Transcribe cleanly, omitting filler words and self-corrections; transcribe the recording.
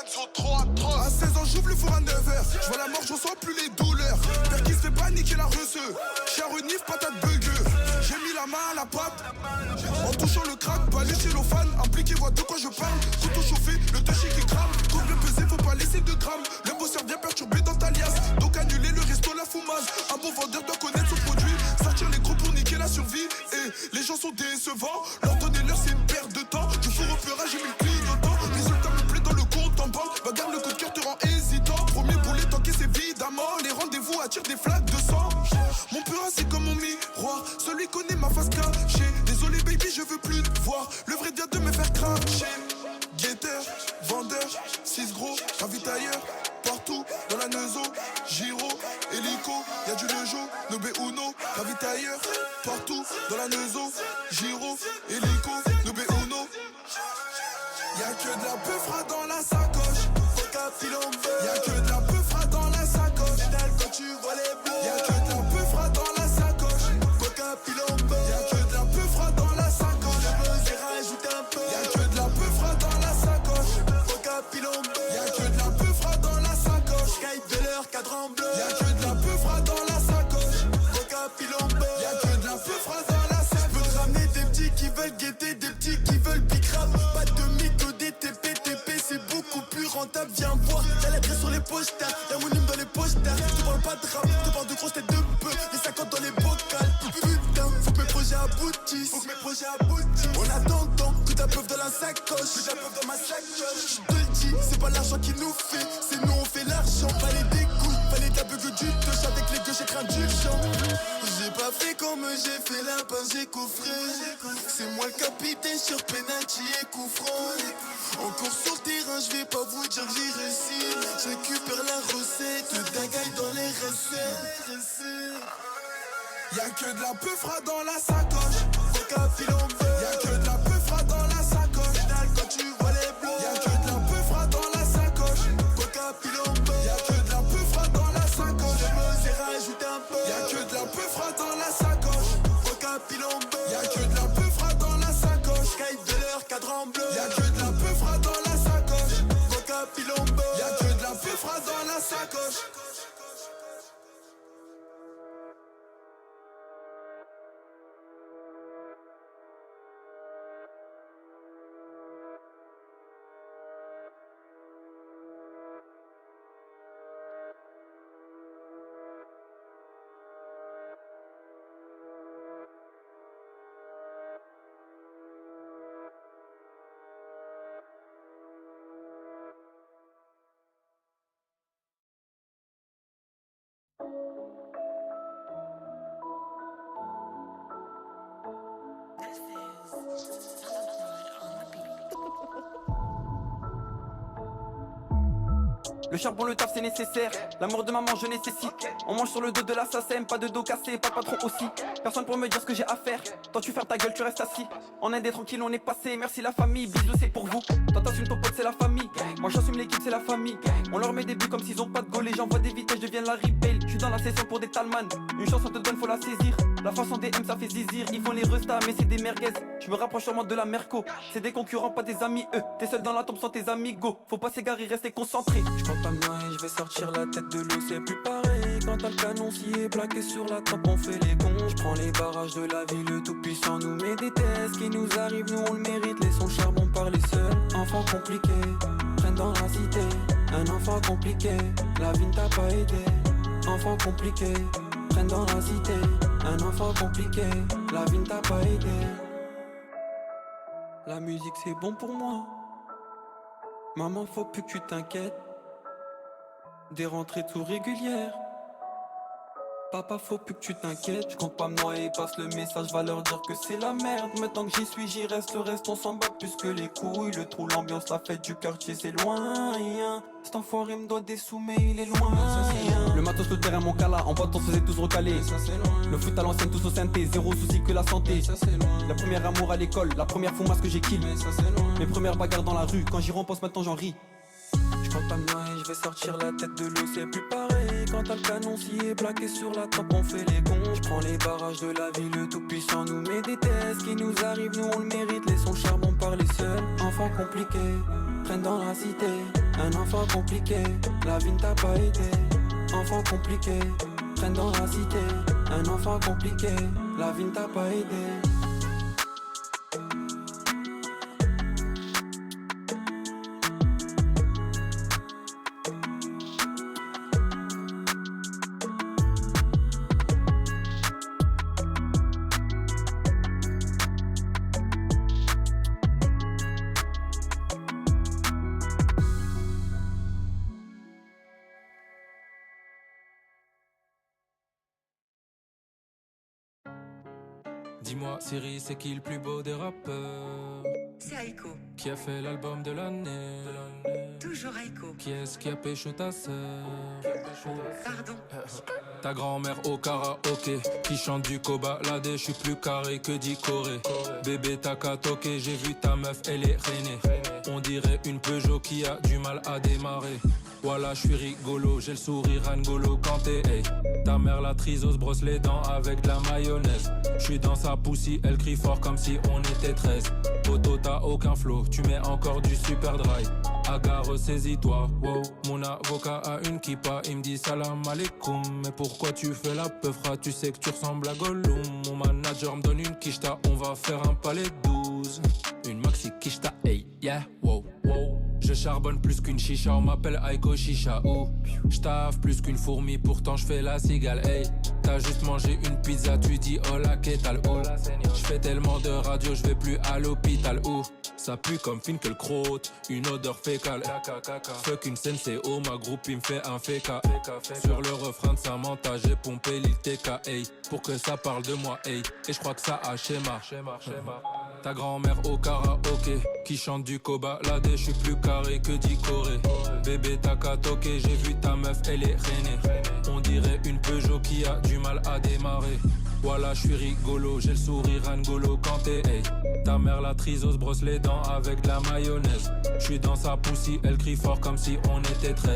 Enzo trop atroce. À 16 ans j'ouvre le four à 9h. Je vois la mort, je ressens plus les douleurs. Père qui se fait paniquer la receux. Chien renif, patate bugueux. J'ai mis la main à la pâte. En touchant le crack, balai cellophane. Impliqué, voit de quoi je parle. Couteau chauffé, le touchy qui crame. Combien pesé, faut pas laisser de grammes. Le bosseur vient perturber dans ta liasse. Donc annuler le resto, la fumage. Un bon vendeur doit connaître son produit. Sortir les gros pour niquer la survie. Et les gens sont décevants. Leur donner l'heure, c'est une perte de temps. Du four au pleurage, j'ai mis le clignotant. Résultat me plaît dans le compte en banque. Bagarre, le coup de cœur te rend hésitant. Premier boulet, t'encaisses évidemment. Les rendez-vous attirent des flaques de sang. Mon peur, c'est comme mon miroir. Celui connaît ma face cachée. Désolé, baby, je veux plus te voir. Le vrai vient de me faire cracher. Guetteur, vendeur, 6 gros, ravitailleur. Partout dans la Neuzo, Giro, Hélico, y'a du Lejo, Nobé Uno, ravitailleur. Partout dans la Neuzo, Giro, Hélico, Nobé Uno. Y'a que de la peufra dans la sacoche. Y'a que de la peufra dans la sacoche. Quand tu vois les bleus. Y'a que de la peufra dans la sacoche. Y'a que de la peufra dans la sacoche. Y'a que de la peufra dans la sacoche. Y'a que de la peufra dans la sacoche. Cadran bleu. Y'a que de la peufra dans la sacoche. Y'a que de la peufra dans la sacoche. Je veux te ramener des petits qui veulent guetter, des petits qui veulent bicrap. Pas de mytho, des TP, c'est beaucoup plus rentable. Viens voir, y'a l'adresse sur les posters. Y'a mon numéro dans les posters. Je te parle pas de rap, je te parle de grosses têtes de peu. Les 50 dans les bocals. Putain, faut que mes projets aboutissent. En attendant que ta peuf dans la sacoche. Dans ma sacoche. Je te le dis, c'est pas l'argent qui nous fait. C'est nous on fait l'argent. Fallait des couilles, fallait de la bugue du touch. Avec les gueux j'ai craint du champ. J'ai pas fait comme j'ai fait la pince, j'ai coffré. C'est moi le capitaine sur penalty et coup franc. Encore sur le terrain, je vais pas vous dire que j'ai réussi. Je récupère la recette, dagaille dans les recettes. Y'a que de la peufra dans la sacoche. Y'a que de la peufra dans la sacoche. Quand tu vois les bleus. Y'a que de la peufra dans la sacoche. Y'a que de la peufra dans la sacoche. Y'a que de la peufra dans la sacoche. Y'a que de la peufra dans la sacoche. Cadran bleu. Y'a que de la peufra dans la sacoche. Y'a que de la peufra dans la sacoche. Le charbon, le taf c'est nécessaire. L'amour de maman je nécessite. On mange sur le dos de l'assassin. Pas de dos cassé, pas de patron aussi. Personne pour me dire ce que j'ai à faire. Toi tu fermes ta gueule, tu restes assis. En Inde tranquille on est passé. Merci la famille, bisous c'est pour vous. Toi t'assumes ton pote c'est la famille. Moi j'assume l'équipe c'est la famille. On leur met des buts comme s'ils ont pas de goal. Et j'envoie des vitesses, je deviens la rebelle. Je suis dans la session pour des talman. Une chance on te donne faut la saisir. La façon des M ça fait zizir. Ils font les restas mais c'est des merguez. Je me rapproche sûrement de la Merco. C'est des concurrents pas des amis eux. T'es seul dans la tombe sans tes amigos. Faut pas s'égarer, rester concentré. Je compte pas moi et je vais sortir la tête de l'eau, c'est plus pareil. Quand t'as le canon s'y est plaqué sur la tempe, on fait les cons. Je prends les barrages de la vie, le tout puissant nous met des tests. Qui nous arrive, nous on le mérite, laissons le charbon parler seul. Enfant compliqué, traîne dans la cité. Un enfant compliqué, la vie ne t'a pas aidé. Enfant compliqué, traîne dans la cité. Un enfant compliqué, la vie ne t'a pas aidé. La musique c'est bon pour moi. Maman faut plus que tu t'inquiètes. Des rentrées tout régulières. Papa faut plus que tu t'inquiètes. Je compte pas me noyer, passe le message, va leur dire que c'est la merde. Maintenant que j'y suis, j'y reste, le reste on s'en bat plus que les couilles. Le trou, l'ambiance, la fête du quartier c'est loin. Cet enfoiré me doit des sous mais il est loin. Le matos, le terrain, mon cala. En boîte on se faisait tous recaler. Le foot à l'ancienne, tous au synthé. Zéro souci que la santé. La première amour à l'école, la première foumasse que j'ai kill. Mes premières bagarres dans la rue, quand j'y repense maintenant j'en ris. Je compte pas me noyer, je vais sortir la tête de l'eau, c'est plus pareil. Quand t'as le canon s'y est plaqué sur la tempe, on fait les cons. Je prends les barrages de la vie, le tout puissant nous met des tests. Qui nous arrive, nous on le mérite, laissons le charbon parler seul. Enfant compliqué, traîne dans la cité. Un enfant compliqué, la vie ne t'a pas aidé. Enfant compliqué, traîne dans la cité. Un enfant compliqué, la vie ne t'a pas aidé. Dis-moi Siri, c'est qui le plus beau des rappeurs? C'est Aiko. Qui a fait l'album de l'année? Toujours Aiko. Qui est-ce qui a pécho ta sœur? Pardon. Ta grand-mère au karaoké, qui chante du cobaladé, je suis plus carré que dit Corée. Bébé t'as qu'à toquer, j'ai vu ta meuf, elle est rainée. On dirait une Peugeot qui a du mal à démarrer. Voilà, je suis rigolo, j'ai le sourire N'Golo Kanté, hey. Ta mère la triso se brosse les dents avec de la mayonnaise. Je suis dans sa poussie, elle crie fort comme si on était 13. Poto t'as aucun flow, tu mets encore du super dry. Agar saisis-toi, wow. Mon avocat a une kippa, il me dit salam alaikum. Mais pourquoi tu fais la peufra, tu sais que tu ressembles à Gollum. Mon manager me donne une quicheta, on va faire un palais 12. Une maxi quicheta, hey, yeah, wow, wow. Je charbonne plus qu'une chicha, on m'appelle Aiko Chicha, ou j'taffe plus qu'une fourmi, pourtant j'fais la cigale, hey. T'as juste mangé une pizza, tu dis hola, qu'est-ce j'fais tellement de radio, j'vais plus à l'hôpital, ou ça pue comme Finkelkraut, une odeur fécale. Fuck une Senseo, ma groupe il me fait un féca. Sur le refrain de Samantha, j'ai pompé l'île TK, hey. Pour que ça parle de moi, hey. Et j'crois que ça a schéma. Ta grand-mère au karaoké, qui chante du cobaladé, je suis plus carré que dit Corée. Bébé t'as qu'à toquer, j'ai vu ta meuf, elle est rainée. On dirait une Peugeot qui a du mal à démarrer. Voilà, je suis rigolo, j'ai le sourire N'Golo Kanté, hey. Ta mère la triso se brosse les dents avec de la mayonnaise. Je suis dans sa poussie, elle crie fort comme si on était 13.